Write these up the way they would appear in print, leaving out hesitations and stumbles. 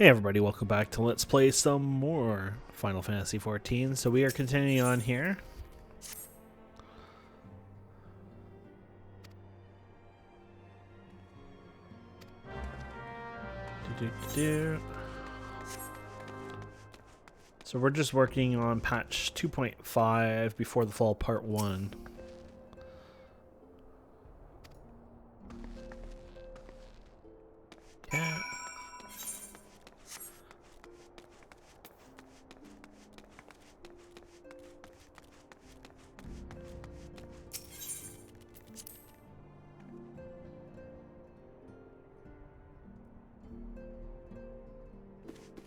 Hey everybody, welcome back to Let's Play some more Final Fantasy XIV. So we are continuing on here. So we're just working on patch 2.5 before the fall part 1. Yeah.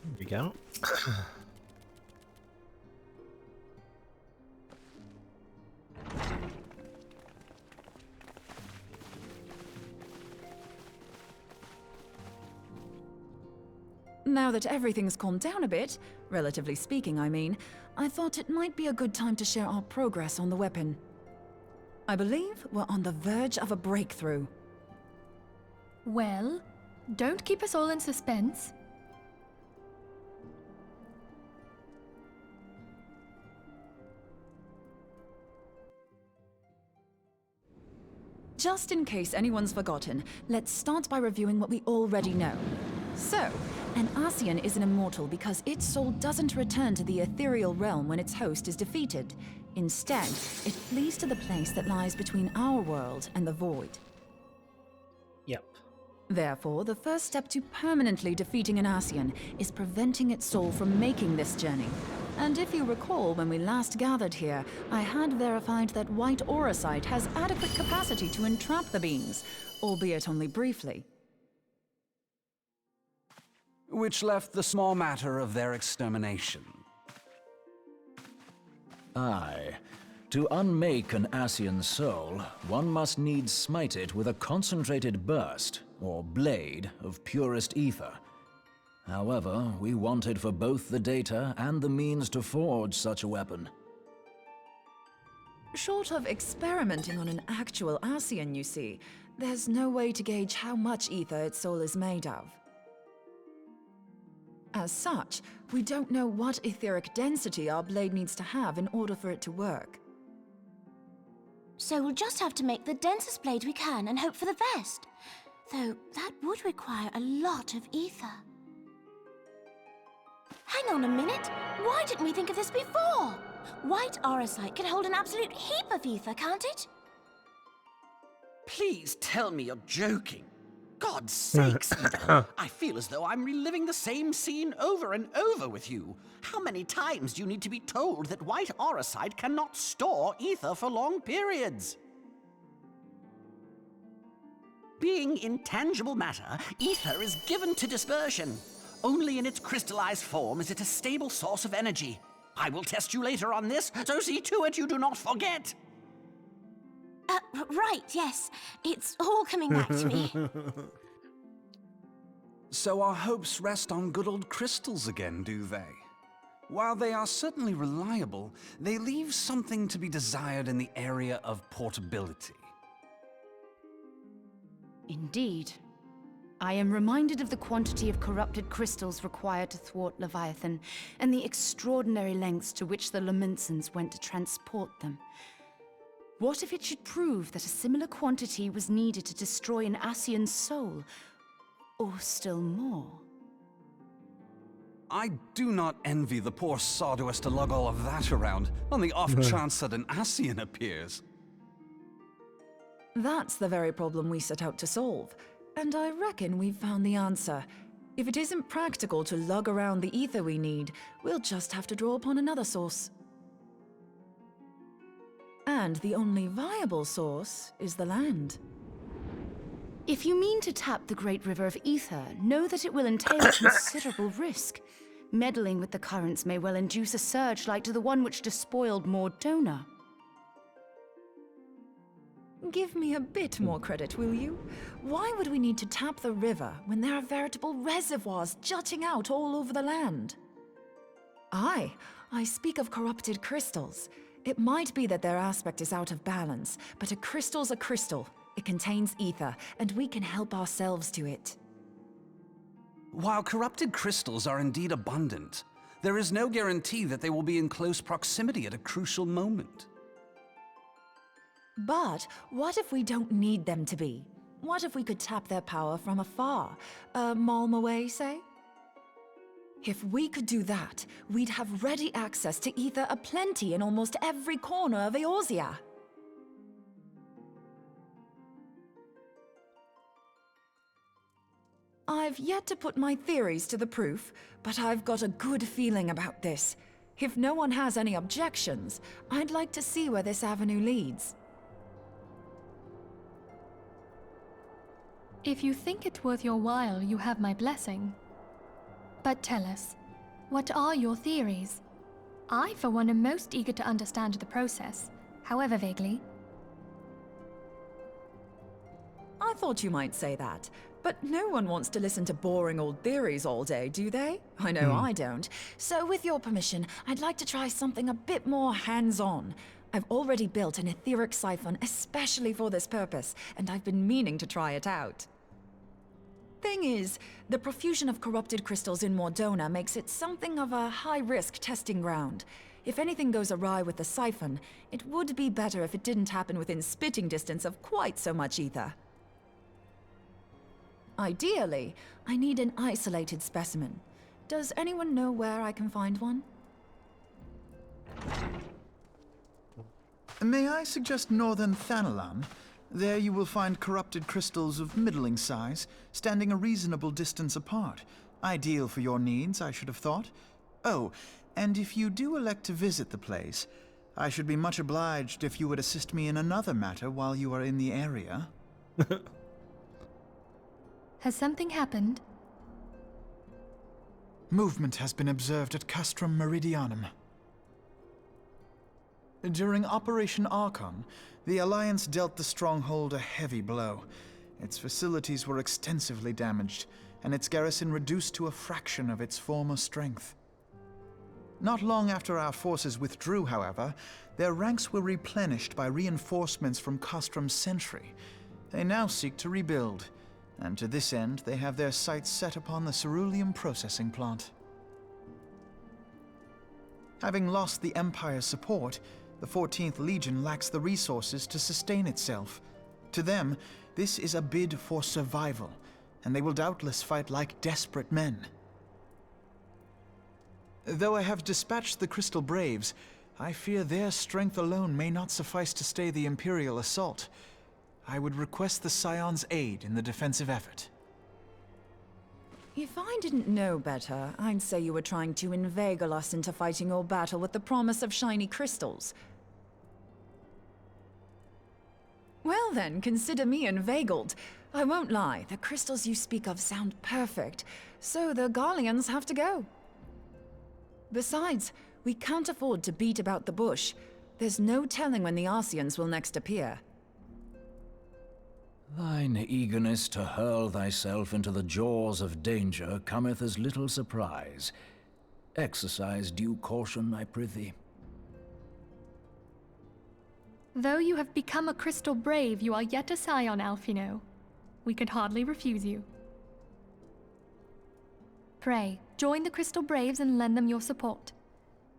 There we go. Now that everything's calmed down a bit, relatively speaking I mean, I thought it might be a good time to share our progress on the weapon. I believe we're on the verge of a breakthrough. Well, don't keep us all in suspense. Just in case anyone's forgotten, let's start by reviewing what we already know. So, an Ascian is an immortal because its soul doesn't return to the ethereal realm when its host is defeated. Instead, it flees to the place that lies between our world and the void. Yep. Therefore, the first step to permanently defeating an Ascian is preventing its soul from making this journey. And if you recall, when we last gathered here, I had verified that white auracite has adequate capacity to entrap the beings, albeit only briefly. Which left the small matter of their extermination. Aye. To unmake an Ascian soul, one must needs smite it with a concentrated burst, or blade, of purest ether. However, we wanted for both the data and the means to forge such a weapon. Short of experimenting on an actual Ascian, you see, there's no way to gauge how much ether its soul is made of. As such, we don't know what etheric density our blade needs to have in order for it to work. So we'll just have to make the densest blade we can and hope for the best. Though that would require a lot of ether. Hang on a minute! Why didn't we think of this before? White auracite can hold an absolute heap of ether, can't it? Please tell me you're joking. God's sakes, Eden. I feel as though I'm reliving the same scene over and over with you. How many times do you need to be told that white auracite cannot store ether for long periods? Being intangible matter, ether is given to dispersion. Only in its crystallized form is it a stable source of energy. I will test you later on this, so see to it you do not forget. Right, yes. It's all coming back to me. So our hopes rest on good old crystals again, do they? While they are certainly reliable, they leave something to be desired in the area of portability. Indeed. I am reminded of the quantity of corrupted crystals required to thwart Leviathan, and the extraordinary lengths to which the Lamentsons went to transport them. What if it should prove that a similar quantity was needed to destroy an Ascian's soul? Or still more? I do not envy the poor sod who has to lug all of that around, on the off chance that an Ascian appears. That's the very problem we set out to solve. And I reckon we've found the answer. If it isn't practical to lug around the ether we need, we'll just have to draw upon another source. And the only viable source is the land. If you mean to tap the Great River of Ether, know that it will entail considerable risk. Meddling with the currents may well induce a surge like to the one which despoiled Mordona. Give me a bit more credit, will you? Why would we need to tap the river when there are veritable reservoirs jutting out all over the land? Aye, I speak of corrupted crystals. It might be that their aspect is out of balance, but a crystal's a crystal. It contains ether, and we can help ourselves to it. While corrupted crystals are indeed abundant, there is no guarantee that they will be in close proximity at a crucial moment. But what if we don't need them to be? What if we could tap their power from afar? A malm away, say? If we could do that, we'd have ready access to ether aplenty in almost every corner of Eorzea. I've yet to put my theories to the proof, but I've got a good feeling about this. If no one has any objections, I'd like to see where this avenue leads. If you think it worth your while, you have my blessing. But tell us, what are your theories? I, for one, am most eager to understand the process, however vaguely. I thought you might say that, but no one wants to listen to boring old theories all day, do they? I know I don't. So with your permission, I'd like to try something a bit more hands-on. I've already built an etheric siphon especially for this purpose, and I've been meaning to try it out. Thing is, the profusion of corrupted crystals in Mordona makes it something of a high-risk testing ground. If anything goes awry with the siphon, it would be better if it didn't happen within spitting distance of quite so much ether. Ideally, I need an isolated specimen. Does anyone know where I can find one? May I suggest northern Thanalan? There you will find corrupted crystals of middling size, standing a reasonable distance apart. Ideal for your needs, I should have thought. Oh, and if you do elect to visit the place, I should be much obliged if you would assist me in another matter while you are in the area. Has something happened? Movement has been observed at Castrum Meridianum. During Operation Archon, the Alliance dealt the stronghold a heavy blow. Its facilities were extensively damaged, and its garrison reduced to a fraction of its former strength. Not long after our forces withdrew, however, their ranks were replenished by reinforcements from Castrum's sentry. They now seek to rebuild, and to this end they have their sights set upon the ceruleum processing plant. Having lost the Empire's support, the 14th Legion lacks the resources to sustain itself. To them, this is a bid for survival, and they will doubtless fight like desperate men. Though I have dispatched the Crystal Braves, I fear their strength alone may not suffice to stay the Imperial assault. I would request the Scion's aid in the defensive effort. If I didn't know better, I'd say you were trying to inveigle us into fighting your battle with the promise of shiny crystals. Well then, consider me inveigled. I won't lie, the crystals you speak of sound perfect, so the Garleans have to go. Besides, we can't afford to beat about the bush. There's no telling when the Arceans will next appear. Thine eagerness to hurl thyself into the jaws of danger cometh as little surprise. Exercise due caution, I prithee. Though you have become a Crystal Brave, you are yet a Scion, Alphino. We could hardly refuse you. Pray, join the Crystal Braves and lend them your support.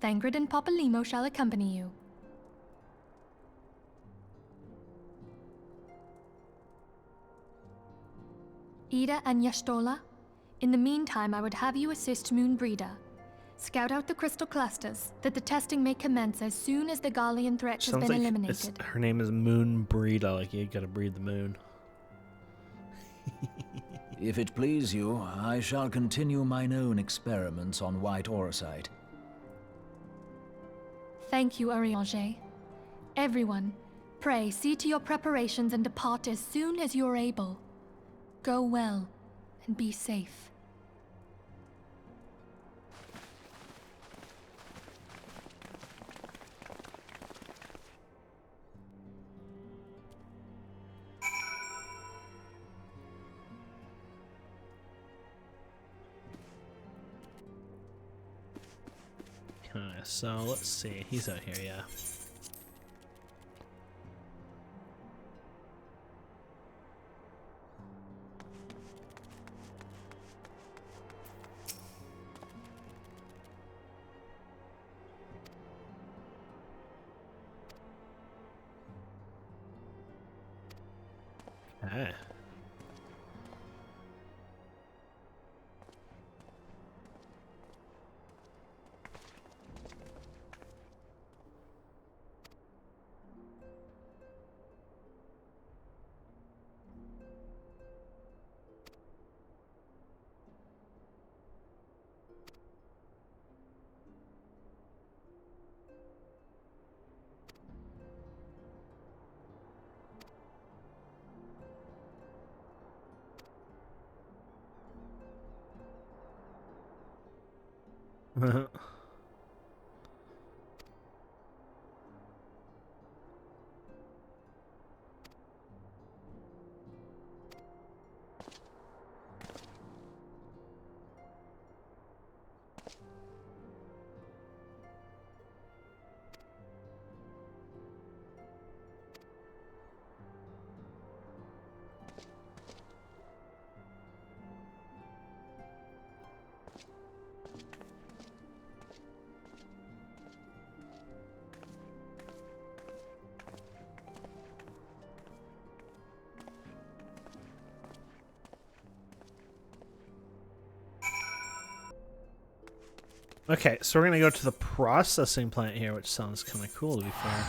Thangrid and Papalymo shall accompany you. Ida and Yashtola, in the meantime I would have you assist Moonbreeder. Scout out the crystal clusters, that the testing may commence as soon as the Garlean threat has been eliminated. Her name is Moonbreeder, like you gotta breed the moon. If it please you, I shall continue mine own experiments on white aurosite. Thank you, Arianger. Everyone, pray see to your preparations and depart as soon as you are able. Go well, and be safe. So let's see. He's out here, yeah. Okay. Okay, so we're gonna go to the processing plant here, which sounds kind of cool, to be fair.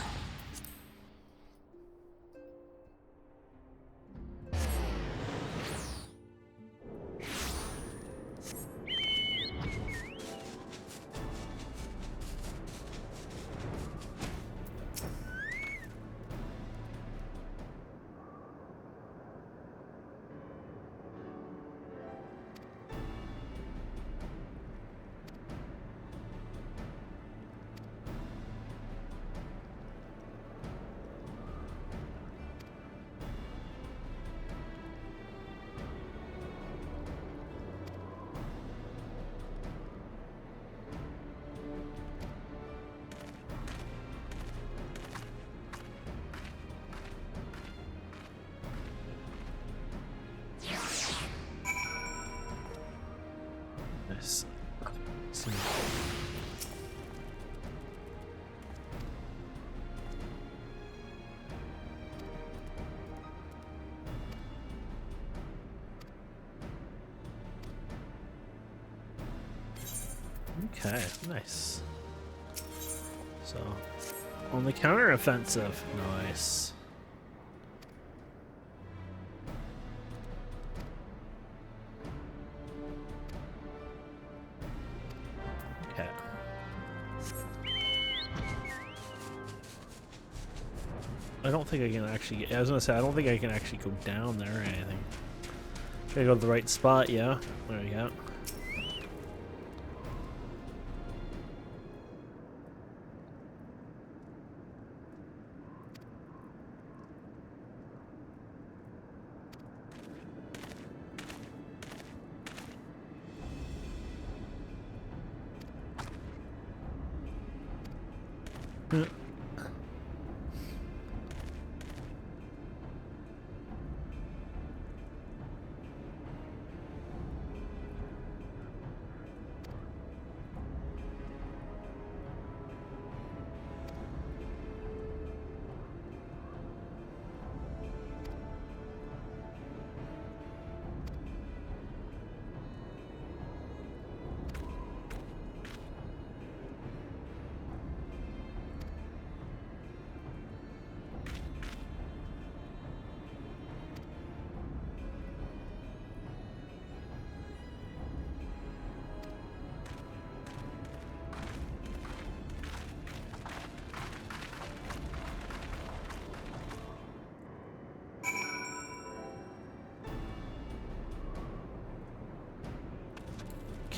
Nice. Okay, nice. So, on the counter offensive, nice. Okay. I don't think I can actually get, I was gonna say, I don't think I can actually go down there or anything. Gotta go to the right spot, yeah. There we go.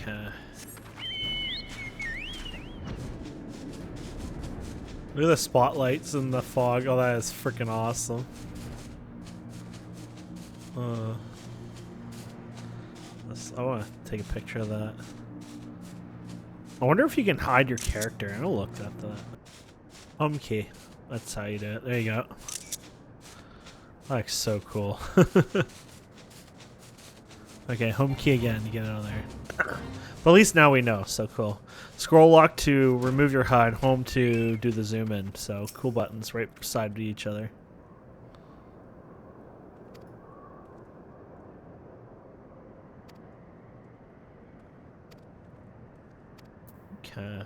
Okay. Look at the spotlights and the fog. Oh, that is freaking awesome. I want to take a picture of that. I wonder if you can hide your character. I looked at that. Home key. That's how you do it. There you go. That looks so cool. Okay, home key again to get out of there. But at least now we know, so cool. Scroll lock to remove your HUD, home to do the zoom in. So cool buttons right beside each other. Okay.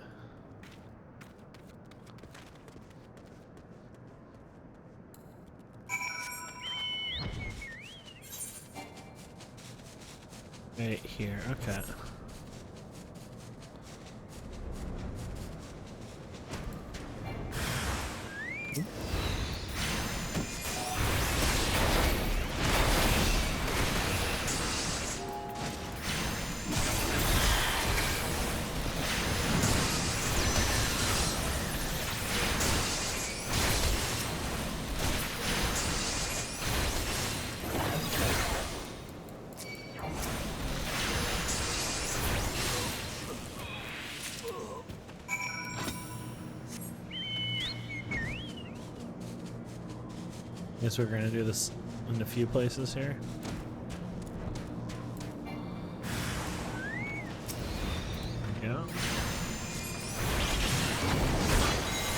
Right here, okay. Guess we're gonna do this in a few places here. Yeah.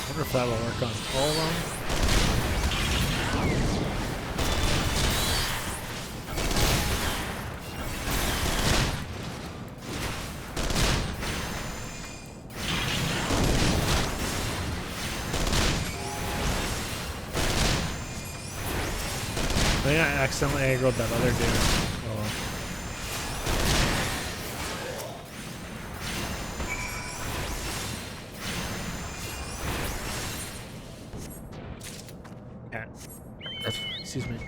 Wonder if that'll work on all of them. I think I accidentally aggroed that other dude. Oh well. Cat. Excuse me.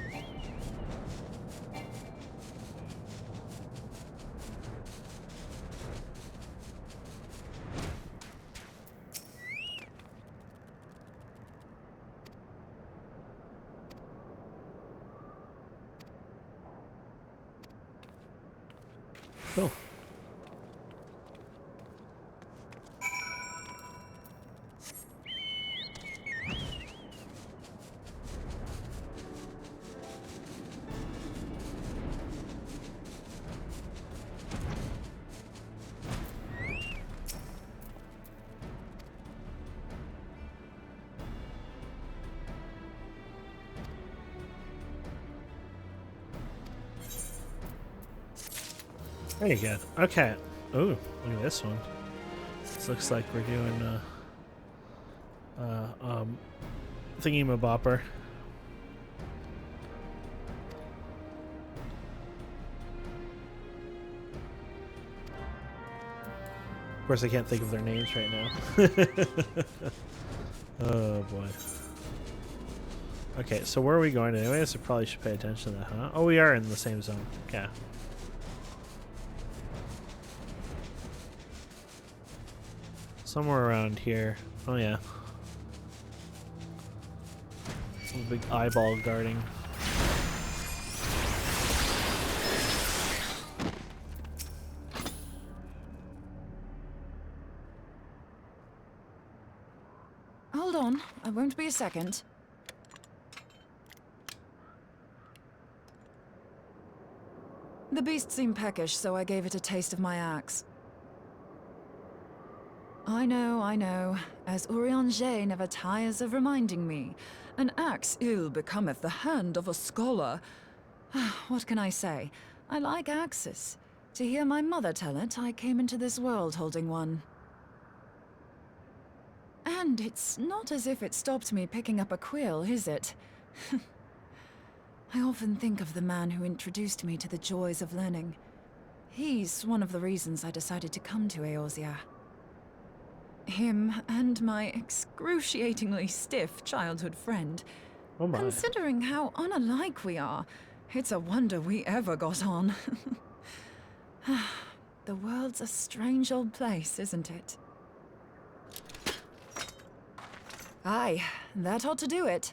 Cool. Very good. Okay. Oh, look at this one. This looks like we're doing thingy-mabopper. Of course, I can't think of their names right now. Oh boy. Okay, so where are we going anyway? So probably should pay attention to that, huh? Oh, we are in the same zone. Okay. Somewhere around here. Oh yeah. Some big eyeball guarding. Hold on, I won't be a second. The beast seemed peckish, so I gave it a taste of my axe. I know. As Urianger never tires of reminding me, an axe ill becometh the hand of a scholar. What can I say? I like axes. To hear my mother tell it, I came into this world holding one. And it's not as if it stopped me picking up a quill, is it? I often think of the man who introduced me to the joys of learning. He's one of the reasons I decided to come to Eorzea. Him and my excruciatingly stiff childhood friend. Oh my. Considering how unalike we are, it's a wonder we ever got on. The world's a strange old place, isn't it? Aye, that ought to do it.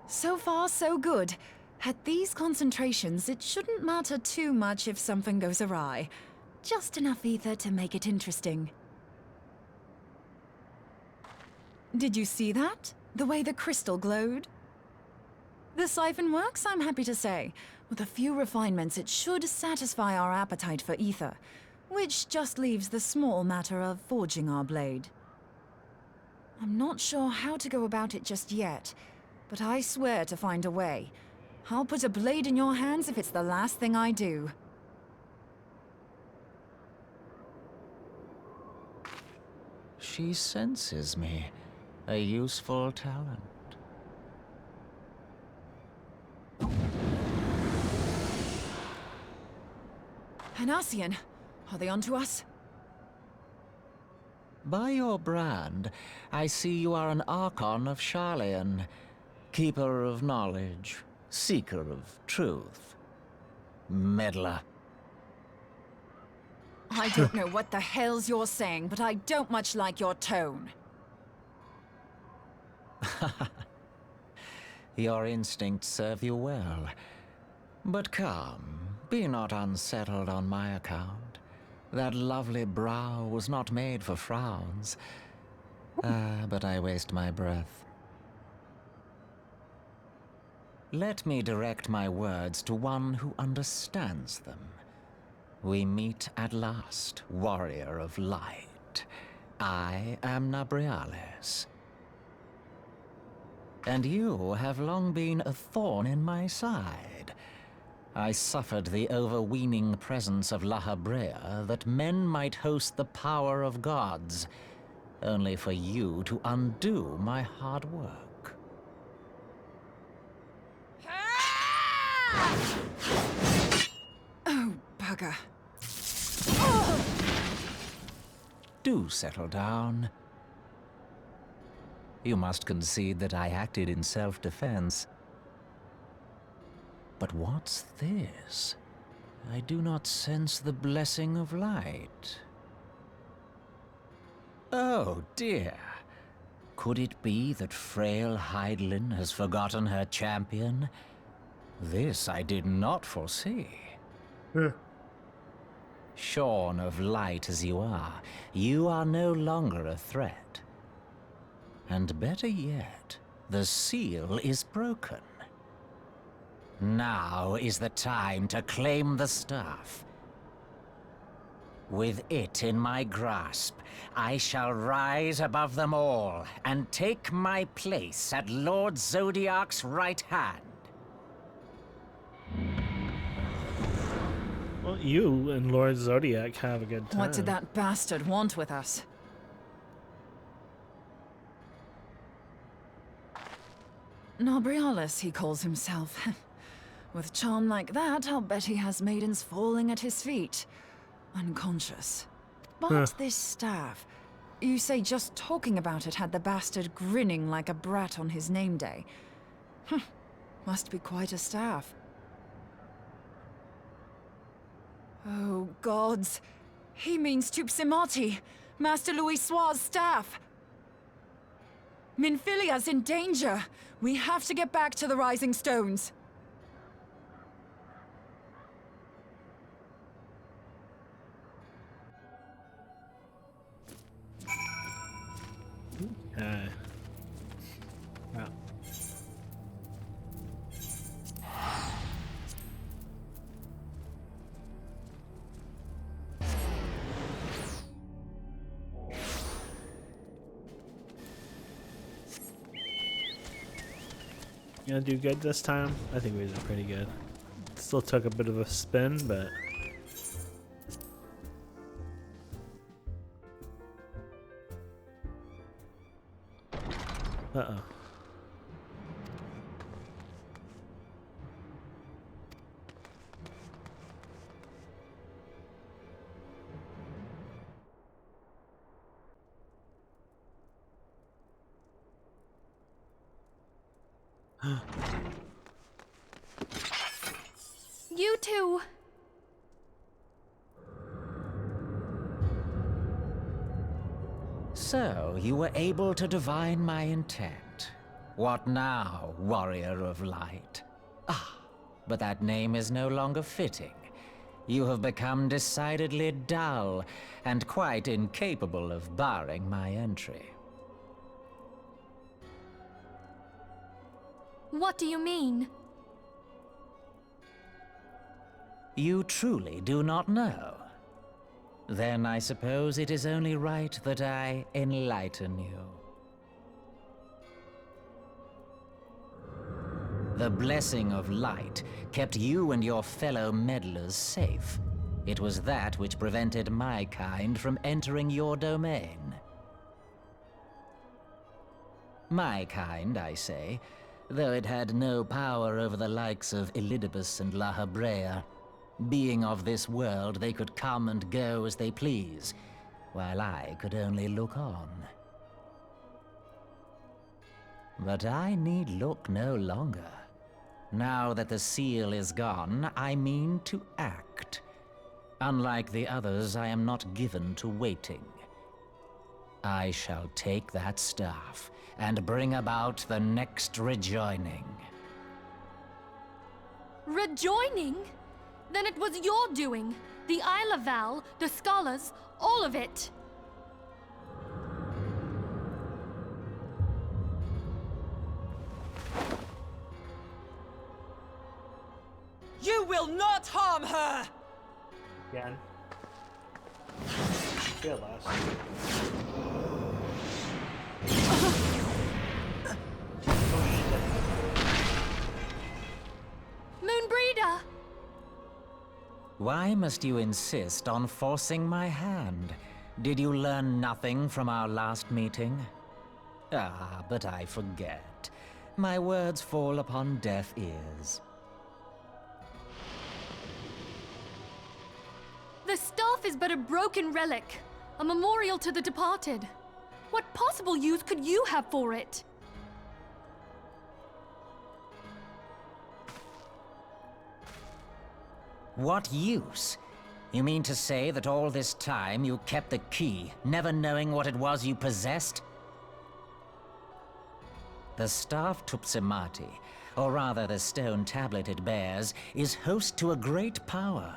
So far, so good. At these concentrations, it shouldn't matter too much if something goes awry. Just enough ether to make it interesting. Did you see that? The way the crystal glowed? The siphon works, I'm happy to say. With a few refinements, it should satisfy our appetite for ether, which just leaves the small matter of forging our blade. I'm not sure how to go about it just yet, but I swear to find a way. I'll put a blade in your hands if it's the last thing I do. She senses me. A useful talent. Hanassian, are they onto us? By your brand, I see you are an Archon of Sharlayan, keeper of knowledge, seeker of truth, meddler. I don't know what the hell's you're saying, but I don't much like your tone. Your instincts serve you well. But come, be not unsettled on my account. That lovely brow was not made for frowns. But I waste my breath. Let me direct my words to one who understands them. We meet at last, warrior of light. I am Nabriales. And you have long been a thorn in my side. I suffered the overweening presence of La Habrea that men might host the power of gods, only for you to undo my hard work. Oh, bugger. Do settle down. You must concede that I acted in self-defense. But what's this? I do not sense the blessing of light. Oh, dear. Could it be that frail Hydaelyn has forgotten her champion? This I did not foresee. Shorn of light as you are no longer a threat. And better yet, the seal is broken. Now is the time to claim the staff. With it in my grasp, I shall rise above them all and take my place at Lord Zodiac's right hand. Well, you and Lord Zodiac have a good time. What did that bastard want with us? Nabriales, he calls himself. With charm like that, I'll bet he has maidens falling at his feet. Unconscious. But this staff, you say just talking about it had the bastard grinning like a brat on his name day. Must be quite a staff. Oh, gods. He means Tupsimati, Master Louis Soir's staff. Minfilia's in danger. We have to get back to the Rising Stones. Wow. You gonna do good this time? I think we did pretty good. Still took a bit of a spin, but uh-oh. You two! So, you were able to divine my intent. What now, warrior of light? Ah, but that name is no longer fitting. You have become decidedly dull, and quite incapable of barring my entry. What do you mean? You truly do not know? Then I suppose it is only right that I enlighten you. The blessing of light kept you and your fellow meddlers safe. It was that which prevented my kind from entering your domain. My kind, I say, though it had no power over the likes of Elidibus and La Habrea. Being of this world, they could come and go as they please, while I could only look on. But I need look no longer. Now that the seal is gone, I mean to act. Unlike the others, I am not given to waiting. I shall take that staff and bring about the next rejoining. Rejoining? Then it was your doing. The Isle of Val, the scholars, all of it. You will not harm her! Again. Yeah, last. Moonbreeder! Why must you insist on forcing my hand? Did you learn nothing from our last meeting? Ah, but I forget. My words fall upon deaf ears. The staff is but a broken relic, a memorial to the departed. What possible use could you have for it? What use? You mean to say that all this time you kept the key, never knowing what it was you possessed? The staff Tupsimati, or rather the stone tablet it bears, is host to a great power.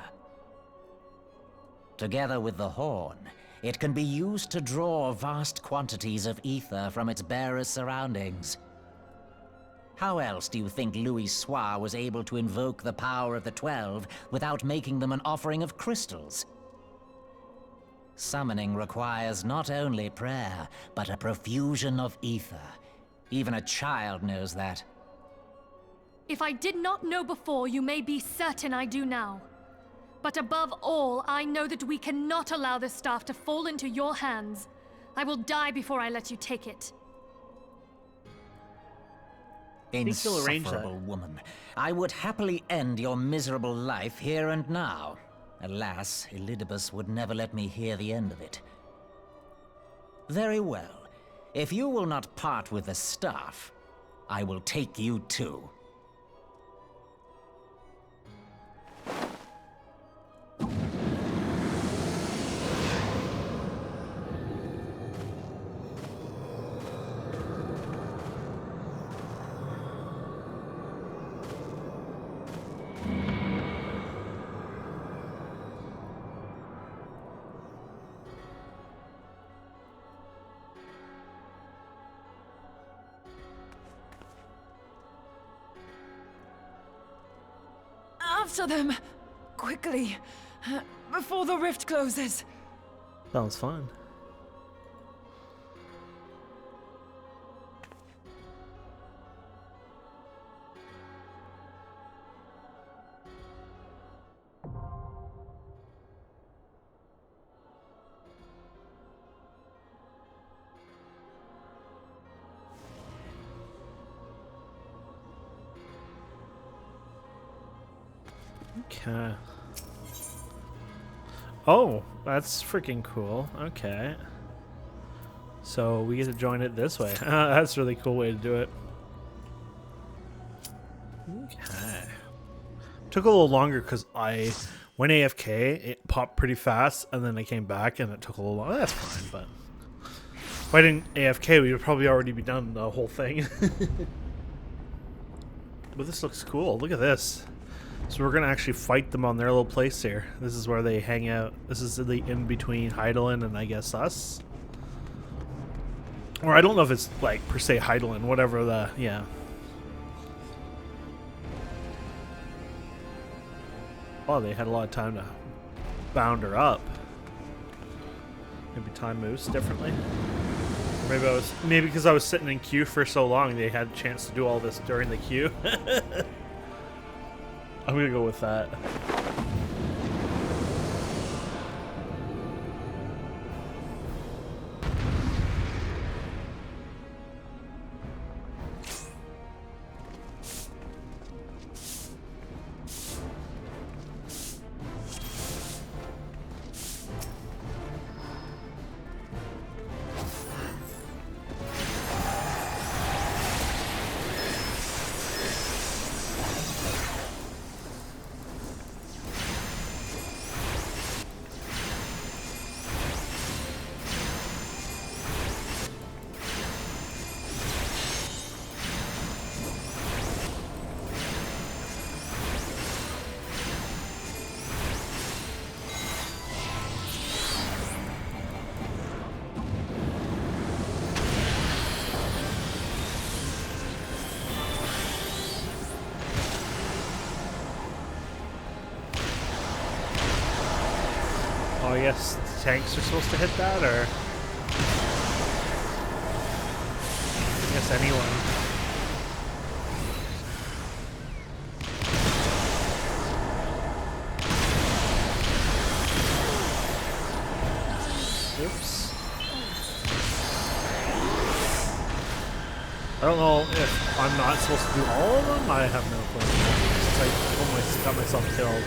Together with the horn, it can be used to draw vast quantities of ether from its bearer's surroundings. How else do you think Louis Soir was able to invoke the power of the 12 without making them an offering of crystals? Summoning requires not only prayer, but a profusion of ether. Even a child knows that. If I did not know before, you may be certain I do now. But above all, I know that we cannot allow this staff to fall into your hands. I will die before I let you take it. Insufferable woman. I would happily end your miserable life here and now. Alas, Elidibus would never let me hear the end of it. Very well. If you will not part with the staff, I will take you too. After them! Quickly! Before the rift closes! Sounds fun. Okay. Oh, that's freaking cool. Okay. So we get to join it this way. That's a really cool way to do it. Okay. Took a little longer because I went AFK. It popped pretty fast, and then I came back, and it took a little longer. That's fine, but if I didn't AFK, we would probably already be done the whole thing. But this looks cool. Look at this. So we're going to actually fight them on their little place here. This is where they hang out. This is the in-between Heidelin and I guess us. Or I don't know if it's like per se Heidelin, whatever the, yeah. Oh, they had a lot of time to bound her up. Maybe time moves differently. maybe because I was sitting in queue for so long, they had a chance to do all this during the queue. I'm gonna go with that. Oh, yes, tanks are supposed to hit that, or I guess anyone. Oops. I don't know if I'm not supposed to do all of them. I have no clue. It's like almost got myself killed.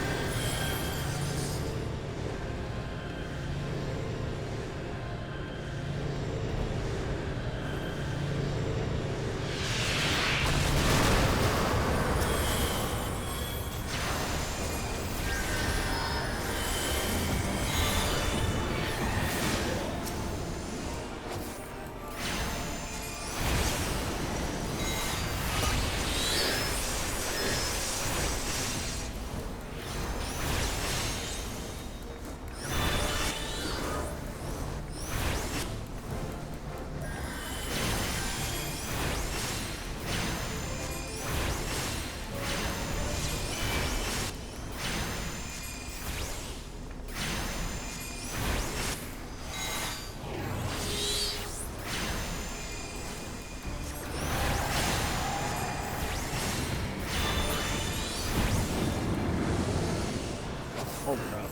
Oh crap.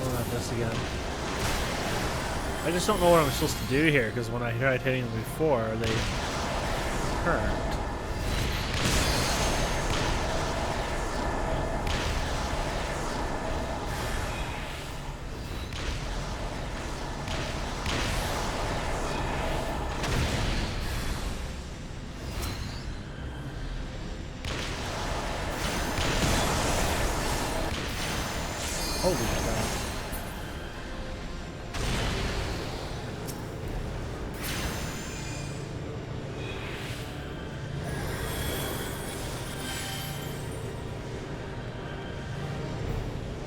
Oh, not this again. I just don't know what I'm supposed to do here, because when I tried hitting them before, they hurt. Holy crap.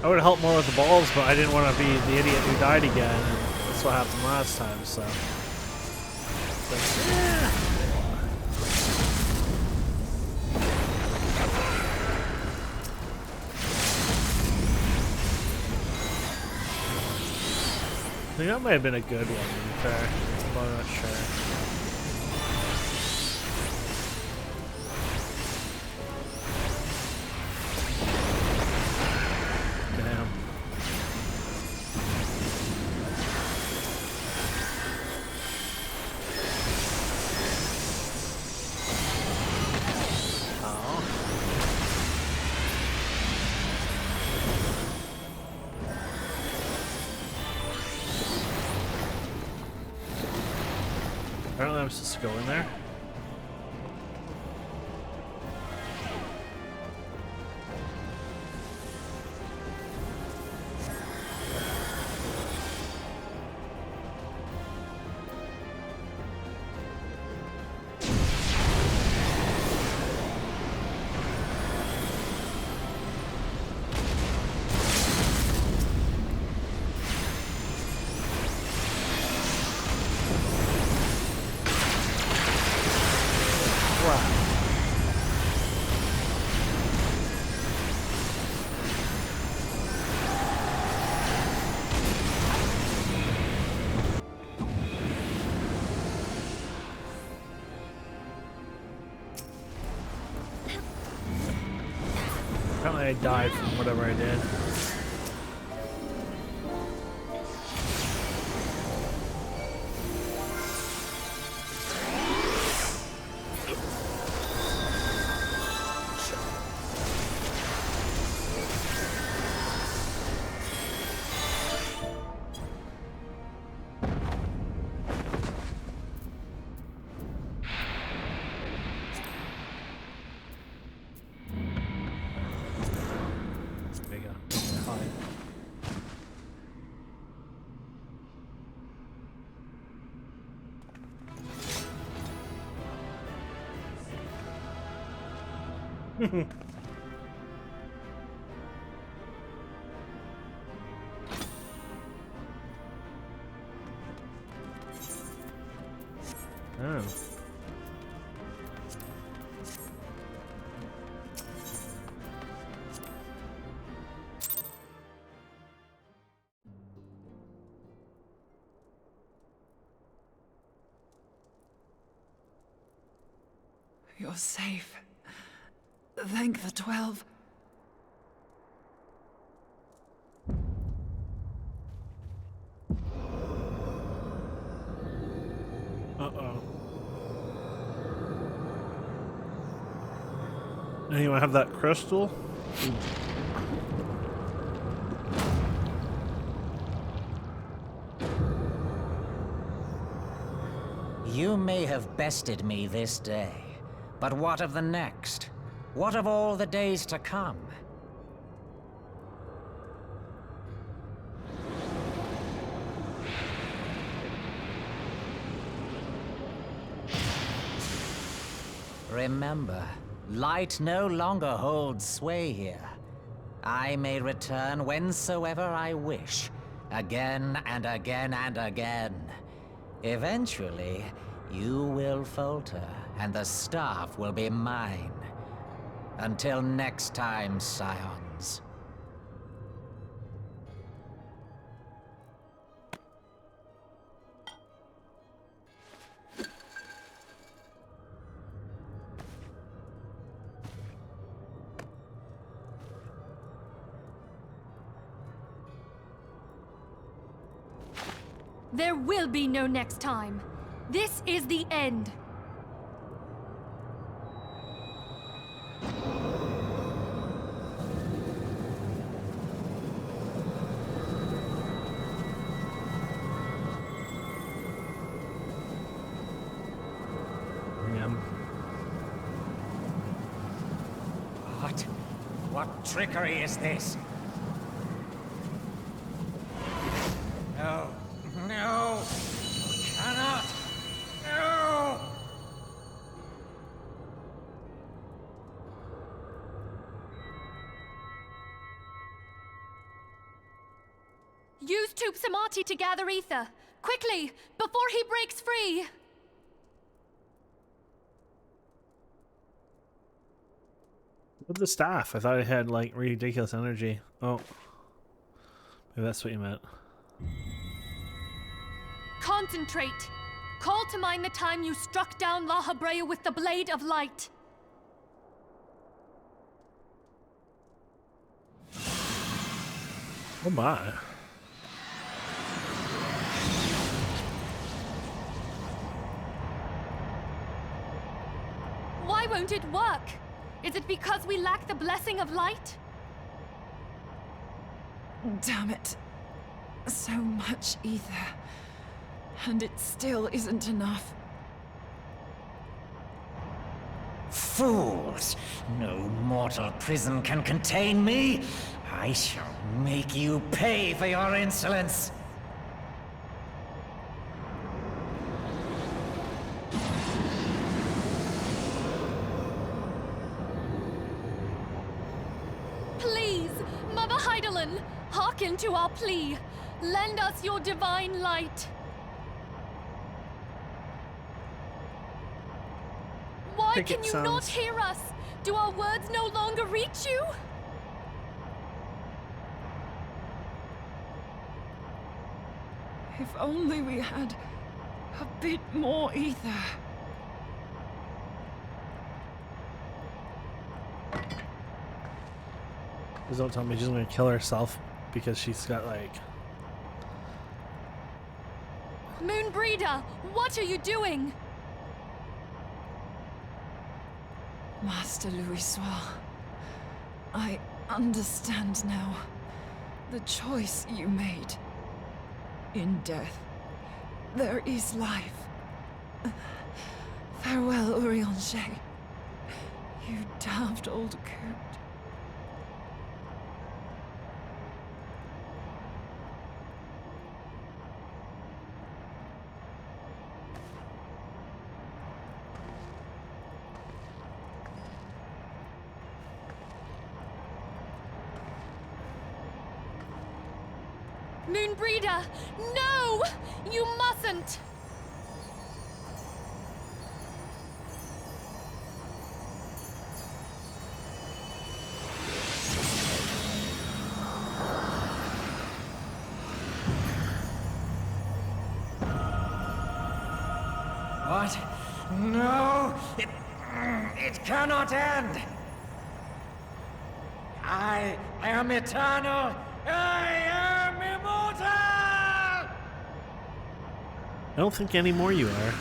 I would have helped more with the balls, but I didn't want to be the idiot who died again, and that's what happened last time, so. I think that might have been a good one, to be fair, but I'm not sure. Damn. Oh. Apparently I'm supposed to go in there. I died from whatever I did. There you go. Fine. Oh. You're safe. Thank the 12. Uh-oh. Anyone have that crystal? You may have bested me this day, but what of the next? What of all the days to come? Remember, light no longer holds sway here. I may return whensoever I wish, again and again and again. Eventually, you will falter, and the staff will be mine. Until next time, scions. There will be no next time. This is the end. What trickery is this? No. No! Cannot! No! Use Tube Samati to gather ether. Quickly, before he breaks free! With the staff, I thought it had like ridiculous energy. Oh, maybe that's what you meant. Concentrate. Call to mind the time you struck down La Habrea with the Blade of Light. Oh my. Why won't it work? Is it because we lack the blessing of light? Damn it. So much ether. And it still isn't enough. Fools! No mortal prison can contain me! I shall make you pay for your insolence! Please, Mother Heidelin, hearken to our plea. Lend us your divine light. Why can you not hear us? Do our words no longer reach you? If only we had a bit more ether. Please don't tell me she's gonna kill herself because she's got like... Moonbreeder, what are you doing? Master Louisoix, I understand now. The choice you made. In death, there is life. Farewell, Urianger. You damned old coot. Moonbreeder, no! You mustn't! What? No! It cannot end! I am eternal! I am immortal! I don't think anymore you are.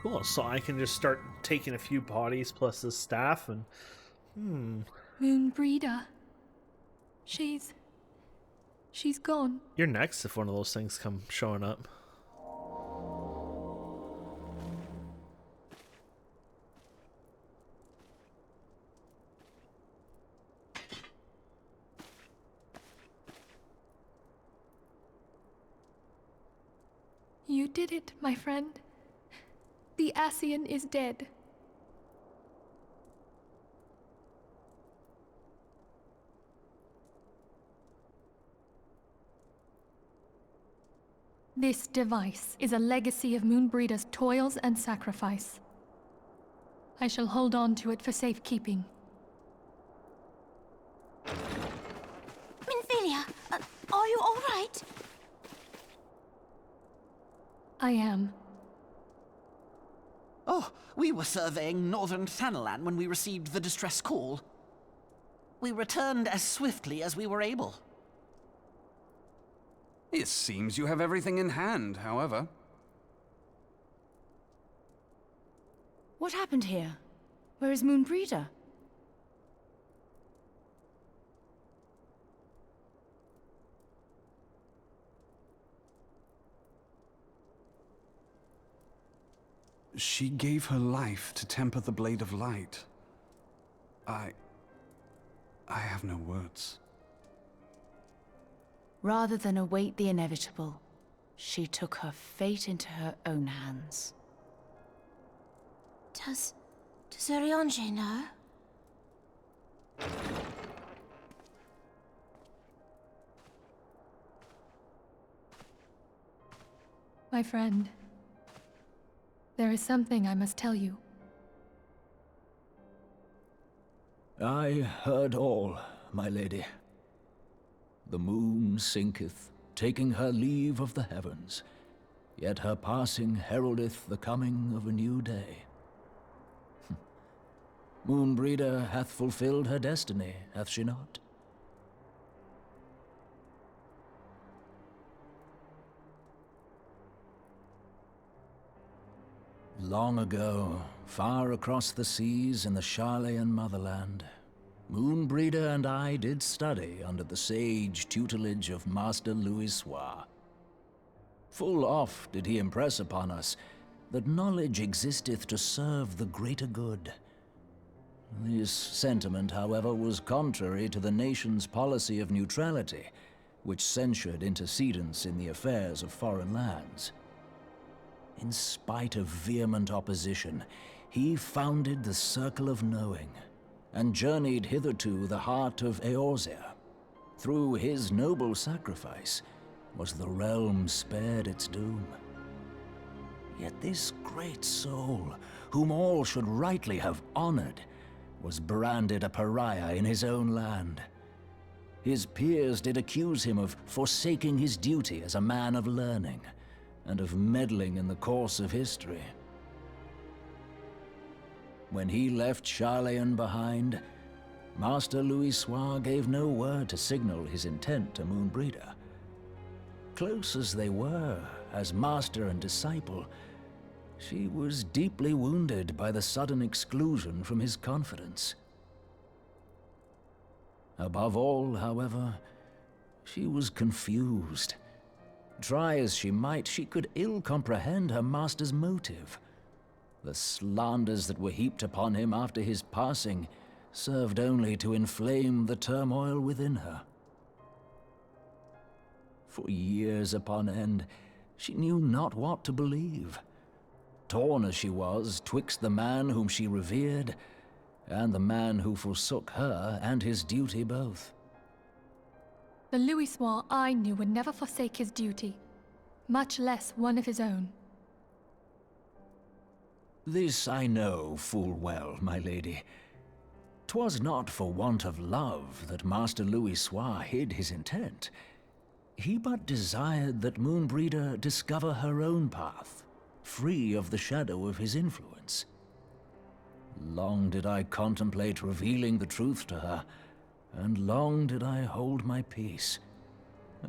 Cool, so I can just start taking a few bodies plus this staff and... Moonbreeder. She's gone. You're next if one of those things come showing up. You did it, my friend. The Ascian is dead. This device is a legacy of Moonbreeder's toils and sacrifice. I shall hold on to it for safekeeping. Minfilia, are you all right? I am. Oh, we were surveying northern Thanalan when we received the distress call. We returned as swiftly as we were able. It seems you have everything in hand, however. What happened here? Where is Moonbreeder? She gave her life to temper the Blade of Light. I have no words. Rather than await the inevitable, she took her fate into her own hands. Does Urianger know? My friend, there is something I must tell you. I heard all, my lady. The moon sinketh, taking her leave of the heavens, yet her passing heraldeth the coming of a new day. Moonbreeder hath fulfilled her destiny, hath she not? Long ago, far across the seas in the Charlayan motherland, Moonbreeder and I did study under the sage tutelage of Master Louisoix. Full oft did he impress upon us that knowledge existeth to serve the greater good. This sentiment, however, was contrary to the nation's policy of neutrality, which censured intercedence in the affairs of foreign lands. In spite of vehement opposition, he founded the Circle of Knowing, and journeyed hither to the heart of Eorzea. Through his noble sacrifice was the realm spared its doom. Yet this great soul, whom all should rightly have honored, was branded a pariah in his own land. His peers did accuse him of forsaking his duty as a man of learning, and of meddling in the course of history. When he left Charlayan behind, Master Louisoix gave no word to signal his intent to Moonbreeder. Close as they were, as master and disciple, she was deeply wounded by the sudden exclusion from his confidence. Above all, however, she was confused. Try as she might, she could ill comprehend her master's motive. The slanders that were heaped upon him after his passing served only to inflame the turmoil within her. For years upon end, she knew not what to believe. Torn as she was twixt the man whom she revered and the man who forsook her and his duty both. The Louisoix I knew would never forsake his duty, much less one of his own. This I know full well, my lady. 'Twas not for want of love that Master Louisoix hid his intent. He but desired that Moonbreeder discover her own path, free of the shadow of his influence. Long did I contemplate revealing the truth to her, and long did I hold my peace.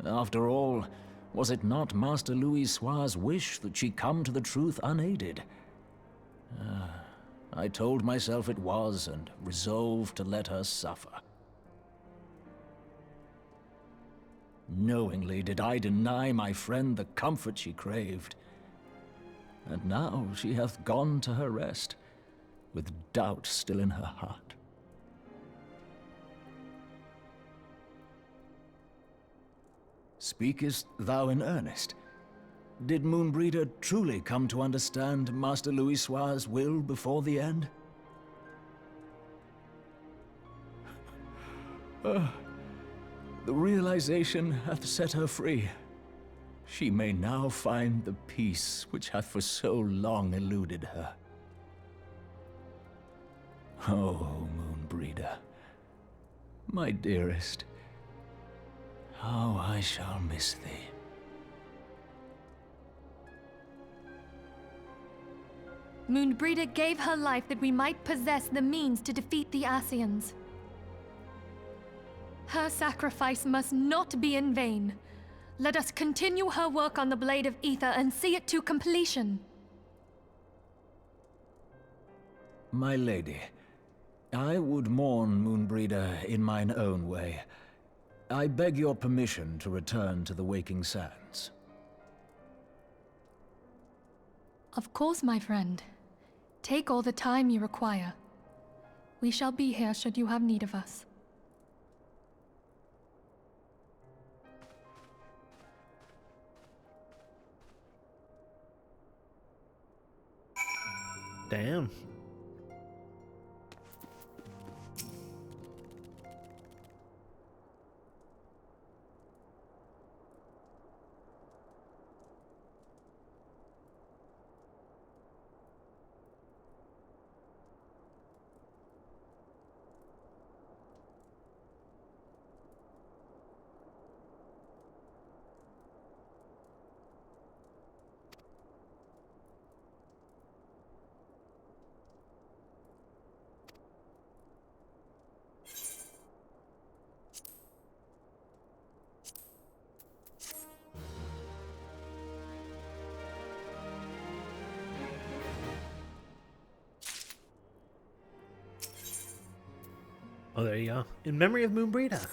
After all, was it not Master Louisoix's wish that she come to the truth unaided? I told myself it was, and resolved to let her suffer. Knowingly did I deny my friend the comfort she craved. And now she hath gone to her rest, with doubt still in her heart. Speakest thou in earnest? Did Moonbreeder truly come to understand Master Louisoix's will before the end? The realization hath set her free. She may now find the peace which hath for so long eluded her. Oh, Moonbreeder, my dearest, how I shall miss thee. Moonbreeder gave her life that we might possess the means to defeat the Ascians. Her sacrifice must not be in vain. Let us continue her work on the Blade of Ether and see it to completion. My lady, I would mourn Moonbreeder in mine own way. I beg your permission to return to the Waking Sands. Of course, my friend. Take all the time you require. We shall be here should you have need of us. Damn. Oh, there you go. In memory of Moonbreeder.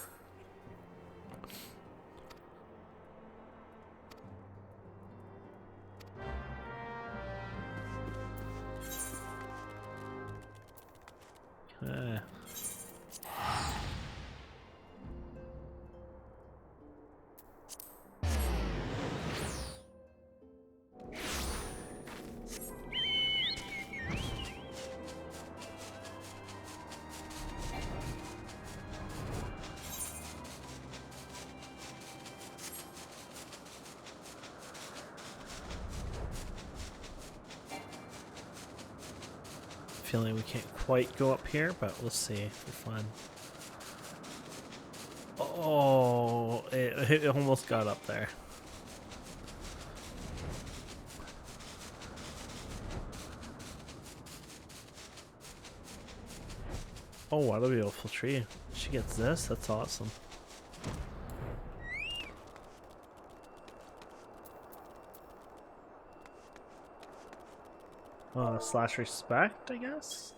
Okay. Feeling we can't quite go up here, but we'll see. We're fine. Oh, it almost got up there. Oh, what a beautiful tree. She gets this? That's awesome. Slash respect, I guess?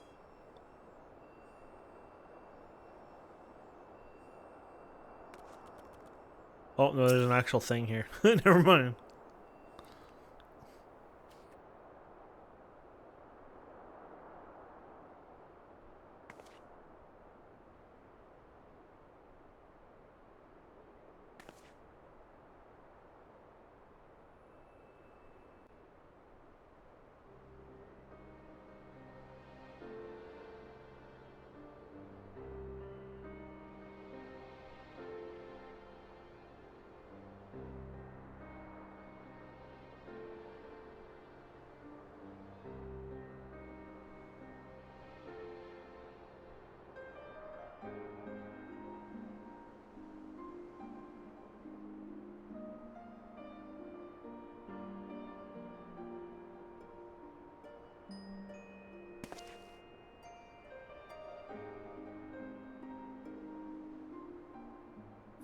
Oh, no, there's an actual thing here. Never mind.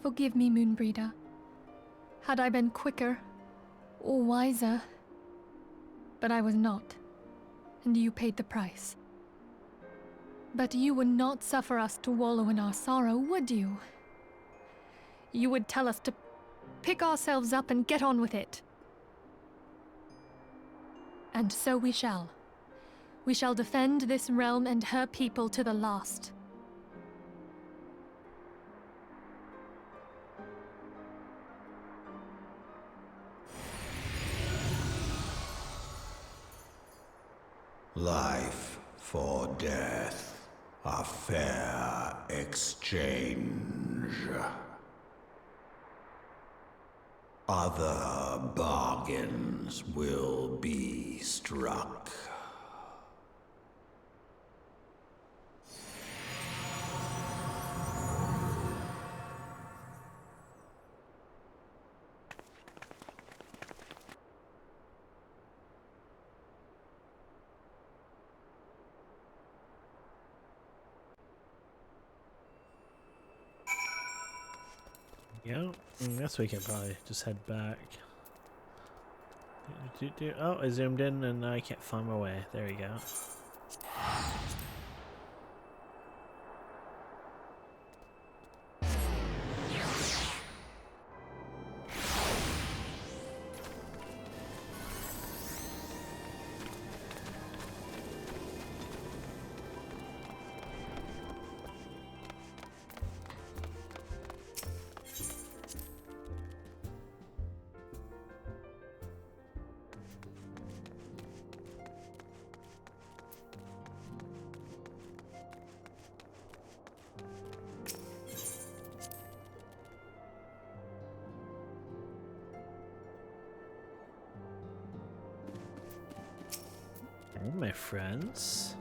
Forgive me, Moonbreeder. Had I been quicker or wiser, but I was not, and you paid the price. But you would not suffer us to wallow in our sorrow, would you? You would tell us to pick ourselves up and get on with it. And so we shall. We shall defend this realm and her people to the last. Life for death, a fair exchange. Other bargains will be struck. Yeah, I guess we can probably just head back. Oh, I zoomed in and I can't find my way. There we go. My friends,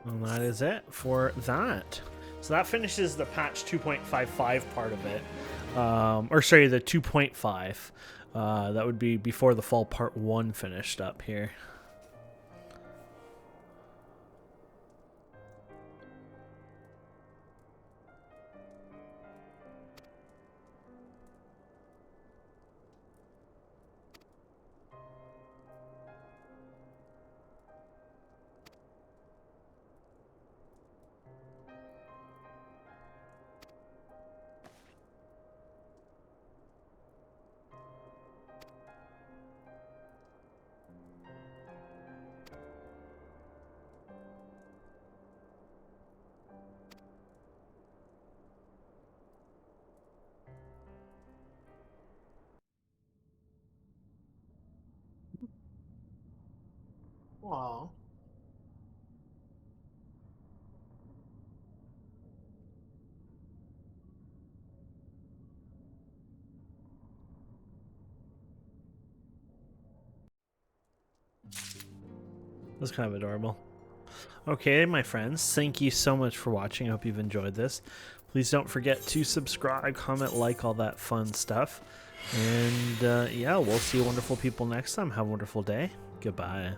and that is it for that. So that finishes the patch 2.55 part of it, or sorry, the 2.5. That would be before the fall part 1 finished up here. Wow. That's kind of adorable. Okay, my friends, thank you so much for watching. I hope you've enjoyed this. Please don't forget to subscribe, comment, like, all that fun stuff. And yeah, we'll see you wonderful people next time. Have a wonderful day. Goodbye.